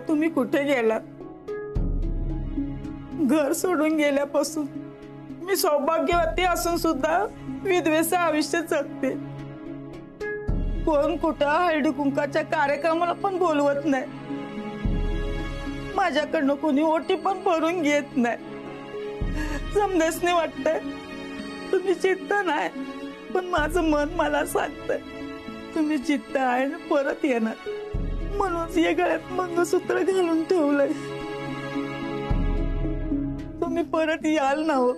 तुम्ही कुठे गेलात? घर सोडून गेल्यापासून मी सौभाग्यवती असून सुद्धा विधवेचं आयुष्य जगते. कोण कुठं हळदी कुंकाच्या कार्यक्रमाला पण बोलवत नाही. माझ्याकडनं कोणी ओटी पण भरून घेत नाही. समजेसने वाटतंय तुम्ही चित्ता नाही, पण माझं मन मला सांगतंय तुम्ही चित्ता आहे ना परत येणार. म्हणून या गळ्यात मंगळसूत्र घालून ठेवलंय. तुम्ही परत याल ना हो?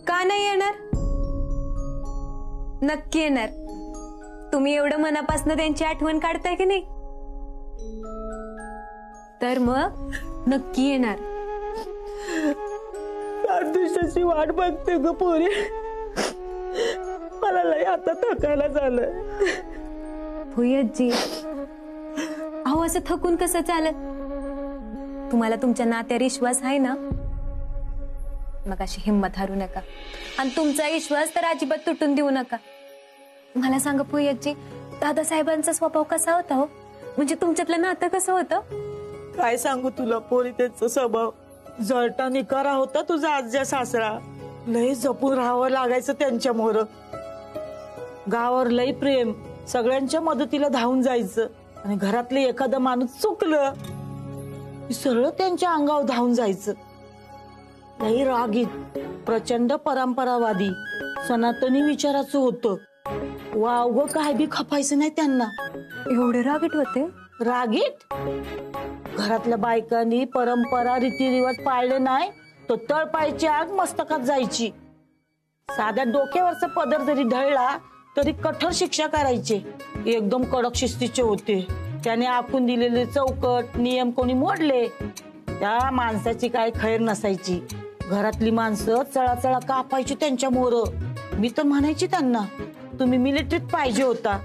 का नाही येणार? नक्की येणार. तुम्ही एवढं मनापासून त्यांची आठवण काढताय की नाही, तर मग नक्की येणार. 8 दिवसाची वाट बघते ग पोरी. मला लय आता थकायला झालंय. भुयजी, अहो असं थकून कसं चालत? तुम्हाला तुमच्या नात्यावर विश्वास आहे ना? मग अशी हिंमत हारू नका आणि तुमचा विश्वास तर अजिबात तुटून देऊ नका. मला सांगा भुयजी, दादासाहेबांचा स्वभाव कसा होता हो? म्हणजे तुमच्यातलं नातं कसं होतं? काय सांगू तुला पोरी, त्यांचा स्वभाव जळटा निकारा होता तुझा आज्या सासरा. लय जपून राहावं लागायचं त्यांच्या मोर. गावावर लय प्रेम, सगळ्यांच्या मदतीला धावून जायचं. आणि घरातले एखादं माणूस चुकलं की सरळ त्यांच्या अंगावर धावून जायचं. लय रागीत, प्रचंड परंपरावादी, सनातनी विचाराचं होतं. वावग काय बी खपायचं नाही त्यांना. एवढे रागीट होते? रागीट? घरातल्या बायकांनी परंपरा रीतिरिवाज पाळले नाही तो तळपायची आग मस्तकात जायची. साध्या डोक्यावरचा पदर जरी ढळला तरी कठोर शिक्षा करायचे. एकदम कडक शिस्तीचे होते. त्याने आखून दिलेले चौकट नियम कोणी मोडले त्या माणसाची काय खैर नसायची. घरातली माणसं चळाचळा कापायची त्यांच्या मोर. मी तर म्हणायची त्यांना, तुम्ही मिलिटरीत पाहिजे होता.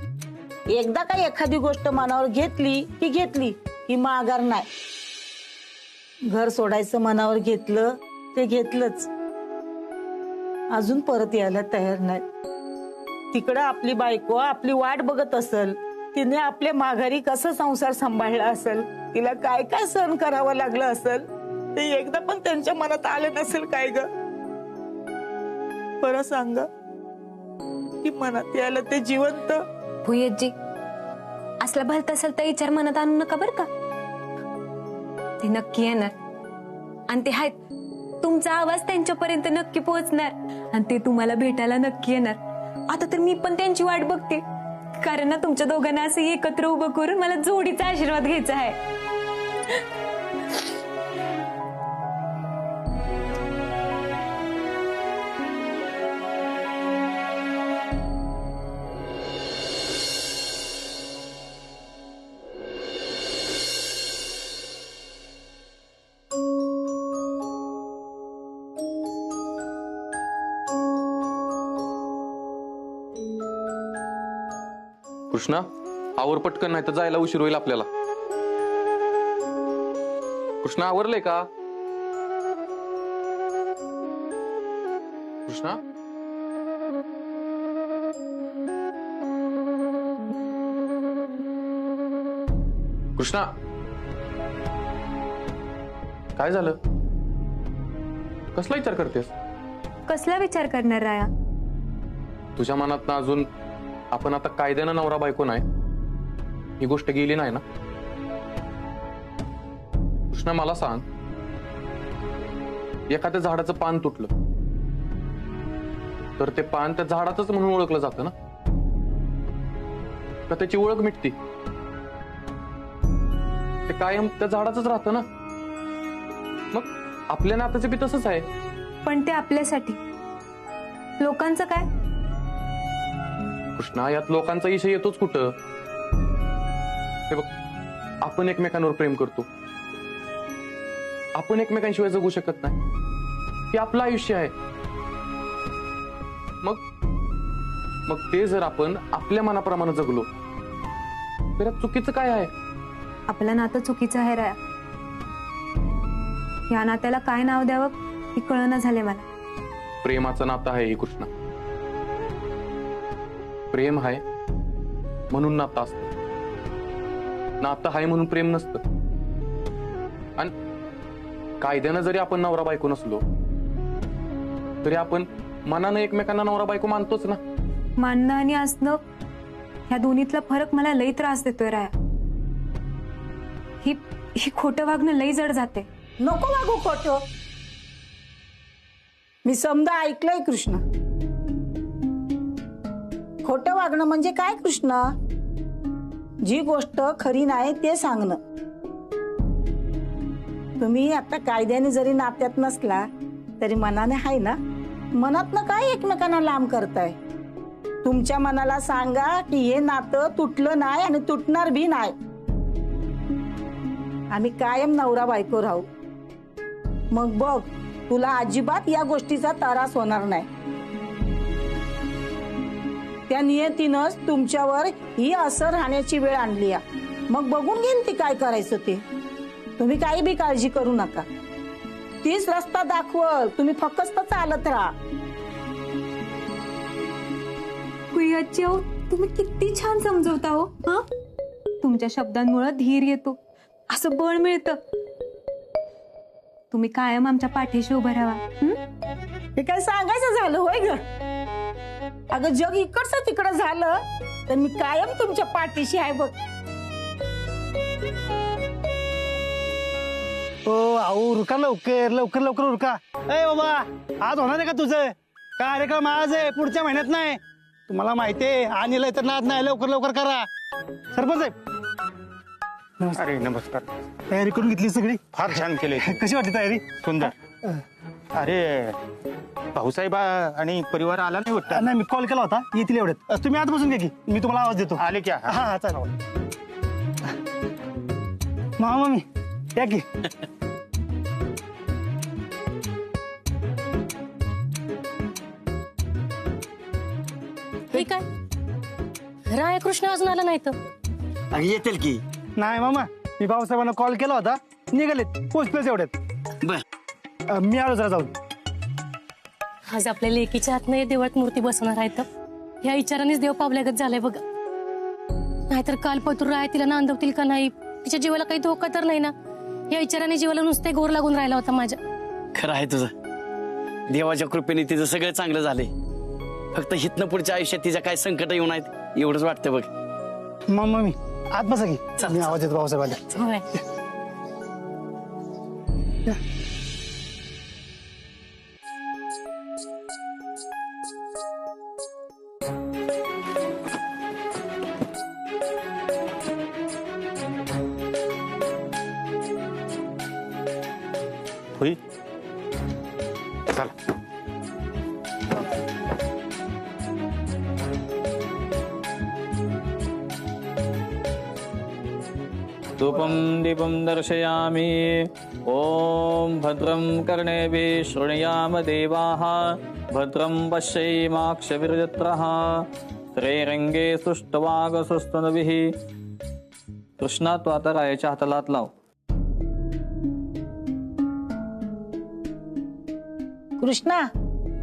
एकदा काय एखादी गोष्ट मनावर घेतली की माघार नाही. घर सोडायचं मनावर घेतलं ते घेतलंच. अजून परत यायला तयार नाही. तिकडं आपली बायको आपली वाट बघत असेल. तिने आपल्या माघारी कसं संसार सांभाळला असेल, तिला काय काय सहन करावं लागलं असेल, ते एकदा पण त्यांच्या मनात आलं नसेल काय ग? परत सांगा की मनात यायला ते जिवंत. भुयजी, असला भलत असेल तर विचार मनात आणू नका बर का. ते नक्की येणार आणि ते आहेत. तुमचा आवाज त्यांच्यापर्यंत नक्की पोहोचणार आणि ते तुम्हाला भेटायला नक्की येणार. आता तर मी पण त्यांची वाट बघते, कारण ना तुमच्या दोघांना असं एकत्र उभं करून मला जोडीचा आशीर्वाद घ्यायचा आहे. कृष्णा, आवर पटकन, नाही तर जायला उशीर होईल आपल्याला. कृष्णा, आवरलंय का? कृष्णा, कृष्णा, काय झालं? कसला विचार करतेस? कसला विचार करणार राया? तुझ्या मनात ना अजून आपण आता कायद्यानं नवरा बायको नाही ही गोष्ट गेली नाही ना? कृष्णा, मला सांग, एखाद्या झाडाचं पान तुटलं तर ते पान त्या झाडाचंच म्हणून ओळखलं जातं ना? का त्याची ओळख मिटती? ते कायम त्या झाडाचंच राहतं ना? मग आपल्या नात्याचं बी तसंच आहे. पण ते आपल्यासाठी. लोकांचं काय? कृष्णा, यात लोकांचा विषय येतोच कुठं? हे बघ, आपण एकमेकांवर प्रेम करतो, आपण एकमेकांशिवाय जगू शकत नाही. हे आपलं आयुष्य आहे. मग ते जर आपण आपल्या मनाप्रमाणे जगलो तर यात चुकीचं काय आहे? आपलं नातं चुकीचं आहे राया. या नात्याला काय नाव द्यावं हे कळना झाले मला. प्रेमाचं नातं आहे हे कृष्णा. प्रेम आहे म्हणून नातं असतं, नातं आहे म्हणून प्रेम नसतं. आणि कायद्यानं जरी आपण नवरा बायको नसलो तरी आपण मनानं एकमेकांना नवरा बायको मानतोच ना. मानणं आणि असणं ह्या दोन्हीतला फरक मला लई त्रास देतोय राया. ही ही खोटं वागणं लई जड जाते. नको वागू खोटं. मी समजा ऐकलंय कृष्णा. खोटं वागणं म्हणजे काय कृष्णा? जी गोष्ट खरी नाही ते सांगणं. तुम्ही आता कायद्याने जरी नात्यात नसला तरी मनाने आहे ना. मनातनं काय एकमेकांना लांब करताय? तुमच्या मनाला सांगा की हे नातं तुटलं नाही आणि तुटणार भी नाही. आम्ही कायम नवरा बायको राहू. मग बघ तुला अजिबात या गोष्टीचा त्रास होणार नाही. त्या नियतीनंच तुमच्यावर ही असर राहण्याची वेळ आणली आहे. मग बघून घेईल ती काय करायचं ते. तुम्ही काही बी काळजी करू नका. तीच रस्ता दाखवल. तुम्ही फक्त चालत राहा. कुयाची हो, तुम्ही किती छान समजवता हो. हा, तुमच्या शब्दांमुळे धीर येतो, असं बळ मिळतं. तुम्ही कायम आमच्या पाठीशी उभं राहा. हे काय सांगायचं झालं होय ग? अगं जग इकडचं तिकडं झालं तर मी कायम तुमच्या पाठीशी आहे बघ. ओ आऊ उरका लवकर लवकर लवकर उरका. ए बाबा आज होणार आहे का तुझं कार्यक्रम? आज आहे, पुढच्या महिन्यात नाही. तुम्हाला माहितीये आणलंय तर नाद नाही. लवकर लवकर करा. सरपंच साहेब अरे नमस्कार. तयारी करून घेतली सगळी? फार छान केले. कशी वाटली तयारी? सुंदर. अरे भाऊसाहेब आणि परिवार आला नाही वाटतं? नाही मी कॉल केला होता, येतील एवढ्यात. तुम्ही आत बसून घ्या की मी तुम्हाला आवाज देतो. आले क्या? हा हा चालेल. मामा मी या की. हे काय राय कृष्ण अजून आला नाही तर? येतील की. नाही मामा मी भाऊसाहेबांना कॉल केला होता, निघालेत पोचलेच एवढ्यात. बर मी आलो जरा जाऊन. आज आपल्या लेकीच्या हातनं देवळात मूर्ती बसवणार आहेत. ह्या विचारानेच देव पावल्यागत झालाय बघा. नाहीतर काल पतुर राय तिला नांदवतील का नाही, तिच्या जीवाला काही धोका तर नाही ना, या विचाराने जीवाला नुसते घोर लागून राहिला होता माझ्या. खरं आहे तुझं. देवाच्या कृपेने तिचं सगळं चांगलं झालंय. फक्त हितनं पुढच्या आयुष्यात तिच्या काय संकट येऊन आहेत एवढंच वाटतं बघ. मामा मी आत बसा की. मी आवाज देतो भाऊसाहेबांना. होय. होई चल. धूपं दीपं दर्शयामि. ॐ भद्रं कर्णेभिः शृणुयाम देवाः. भद्रं पश्येमाक्षभिर्यत्रः. त्रिरंगे सुष्टवागसुस्तनभिः. कृष्णा तू आता रायाच्या हाताला हात लाव. कृष्णा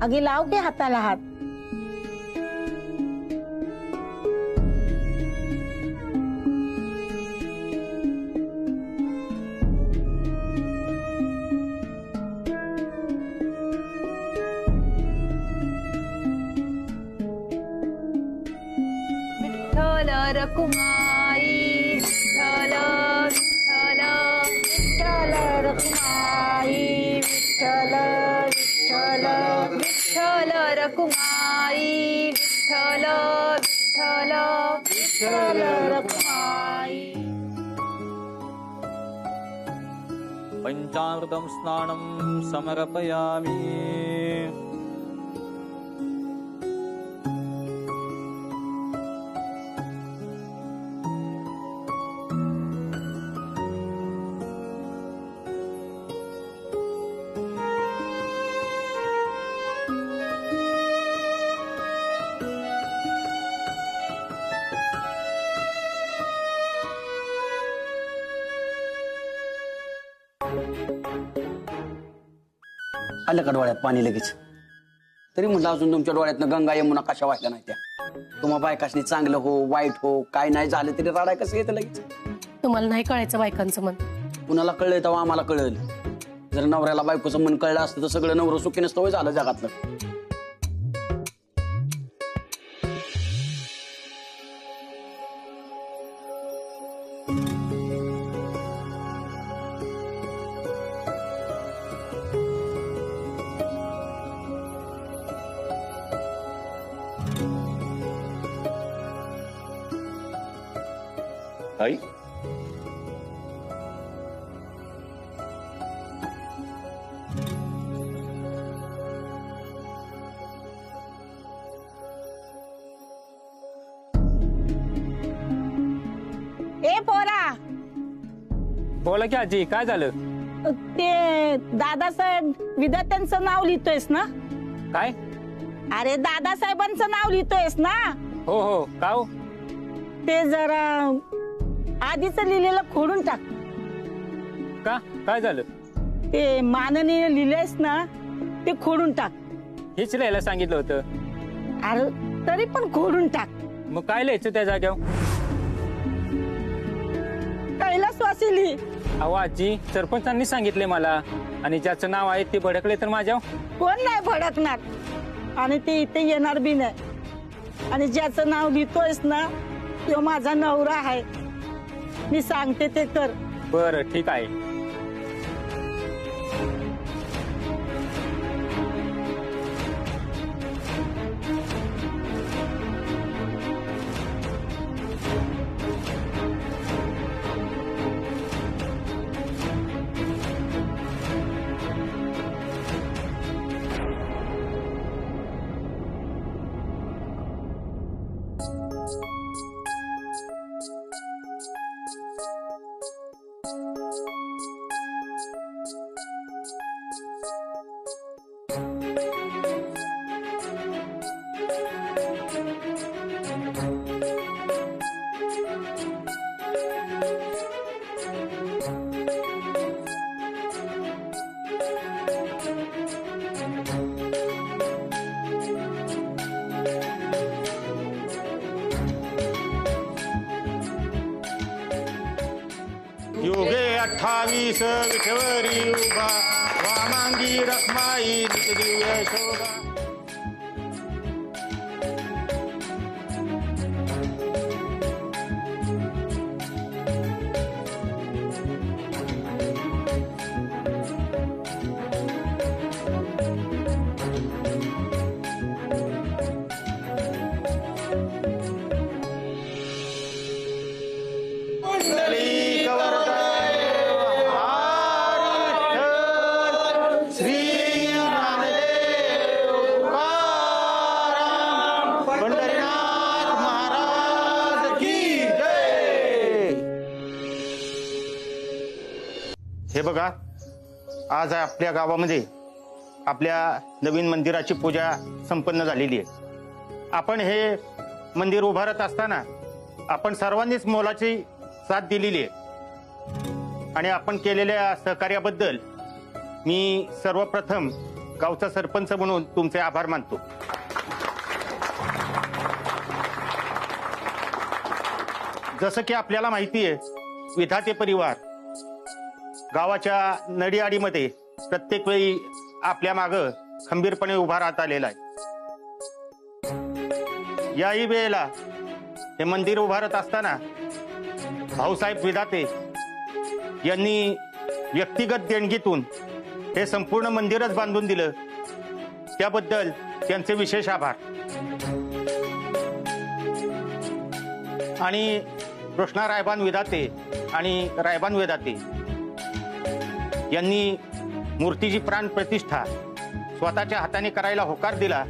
अगे लाव की हाताला हात. विठ्ठल रखुमाई विठ्ठल विठ्ठल विठ्ठल रखुमाई विठ्ठल विठ्ठल विठ्ठल रखुमाई विठ्ठल विठ्ठल विठ्ठल रखुमाई. पंचामृतं स्नानं समर्पयामि. आलं का डोळ्यात पाणी लगेच? तरी म्हटलं अजून तुमच्या डोळ्यातनं गंगा यमुना कशा वाहिल्या नाही त्या. तुम्हा बायकाशनी चांगलं हो वाईट हो काय नाही झालं तरी राडाय कसं येतं लगेच? तुम्हाला नाही कळायचं बायकांचं मन. कुणाला कळलंय तेव्हा आम्हाला कळलं. जर नवऱ्याला बायकोचं मन कळलं असतं तर सगळं नवरं सुखी नसतं होय झालं जगातलं. आई ए पोरा, बोला की आजी, काय झालं? ते दादासाहेब विद्यार्थ्यांचं नाव लिहितोयस ना? काय? अरे दादासाहेबांचं नाव लिहितोयस ना? हो हो, का हो? ते जरा आधीच लिहिलेलं खोडून टाक. का? काय झालं? ते माननीय लिहिलेस ना ते खोडून टाक. हेच लिहायला सांगितलं होतं. अरे तरी पण खोडून टाक. मग काय लिहायचं त्या जाग्यावर? कैलासवासी लिही. अहो आजी, सरपंचांनी सांगितले मला, आणि ज्याचं नाव आहे ते भडकले तर माझ्यावर. कोण नाही भडकणार, आणि ते इथे येणार बी नाही. आणि ज्याचं नाव लिहितोयस ना तो माझा नवरा आहे. मी सांगते ते कर. बरं ठीक आहे. युगे 28 विठवरी उभा, वामांगी रखमाई दिव्य शोभा. हे बघा, आज आपल्या गावामध्ये आपल्या नवीन मंदिराची पूजा संपन्न झालेली आहे. आपण हे मंदिर उभारत असताना आपण सर्वांनीच मोलाची साथ दिलेली आहे, आणि आपण केलेल्या सहकार्याबद्दल मी सर्वप्रथम गावचा सरपंच म्हणून तुमचे आभार मानतो. जसं की आपल्याला माहिती आहे, विधाते परिवार गावाच्या नडीआडीमध्ये प्रत्येक वेळी आपल्या मागं खंबीरपणे उभा राहत आलेला आहे. याही वेळेला हे मंदिर उभारत असताना भाऊसाहेब विधाते यांनी व्यक्तिगत देणगीतून हे संपूर्ण मंदिरच बांधून दिलं. त्याबद्दल त्यांचे विशेष आभार. आणि कृष्णा रायबान विधाते आणि रायबान वेदाते यांनी मूर्तीची प्राण प्रतिष्ठा स्वतःच्या हाताने करायला होकार दिला.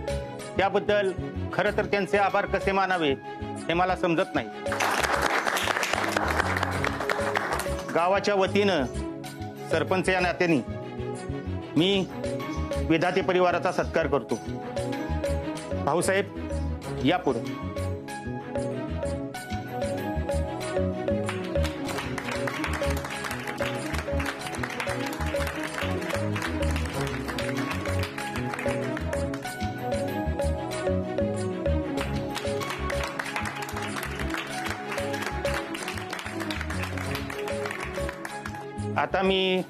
त्याबद्दल खरं तर त्यांचे आभार कसे मानावे हे मला समजत नाही. गावाच्या वतीनं सरपंच या नात्याने मी विधाते परिवाराचा सत्कार करतो. भाऊसाहेब या पुढे. आता मी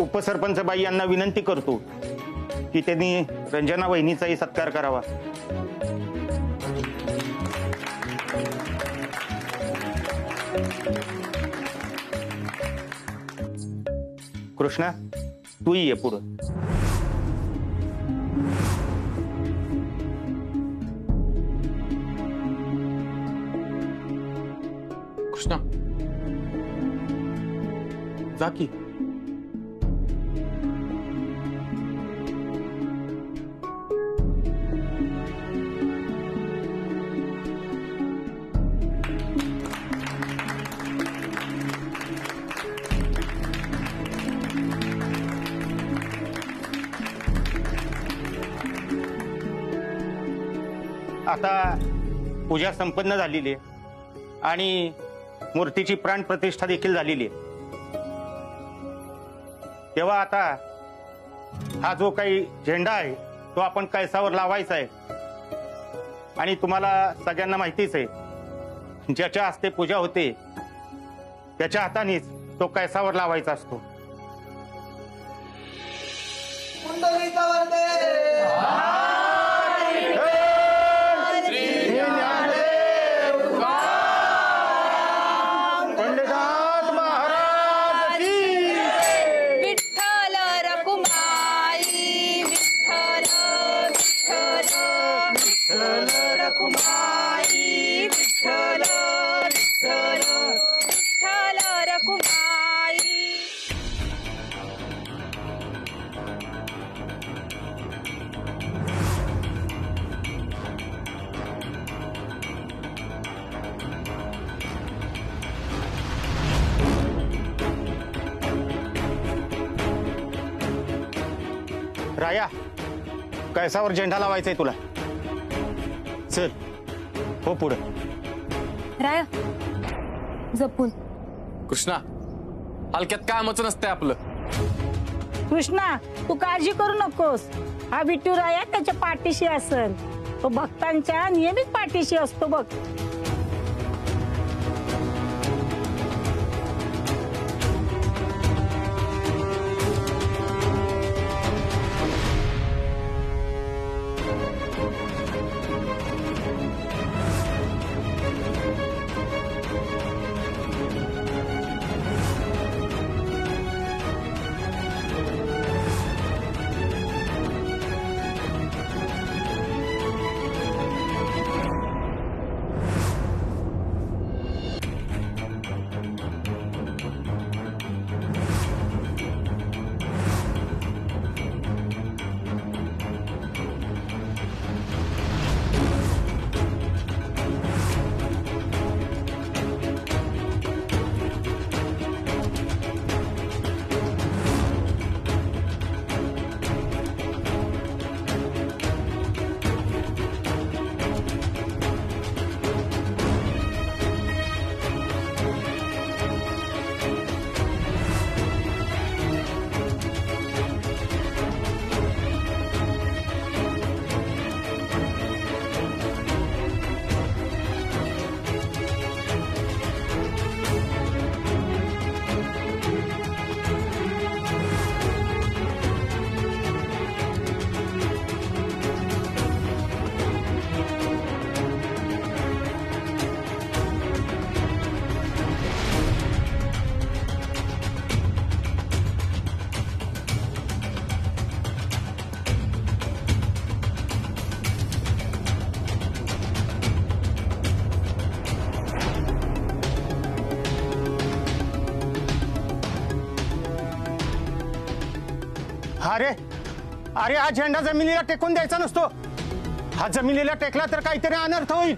उपसरपंच बाई यांना विनंती करतो की त्यांनी रंजना वहिनीचाही सत्कार करावा. कृष्णा तूही ये पुढं. कृष्णा जा की. आता पूजा संपन्न झालेली आहे आणि मूर्तीची प्राण प्रतिष्ठा देखील झालेली आहे. तेव्हा आता हा जो काही झेंडा आहे तो आपण कळसावर लावायचा आहे. आणि तुम्हाला सगळ्यांना माहितीच आहे, ज्याच्या हस्ते पूजा होते त्याच्या हातानेच तो कळसावर लावायचा असतो. विठ्ठल रखुमाई विठ्ठल विठ्ठल विठ्ठल रखुमाई विठ्ठल विठ्ठल विठ्ठल रखुमाई. राया कळसावर झेंडा लावायचाय तुला. चल हो पुढं. राया जपून. कृष्णा हलक्यात कामच नसतंय आपलं. कृष्णा तू काळजी करू नकोस. हा विठुराया त्याच्या पाठीशी असेल. तो भक्तांच्या नियमित पाठीशी असतो बघ. अरे अरे हा झेंडा जमिनीला टेकून द्यायचा नसतो. हा जमिनीला टेकला तर काहीतरी अनर्थ होईल.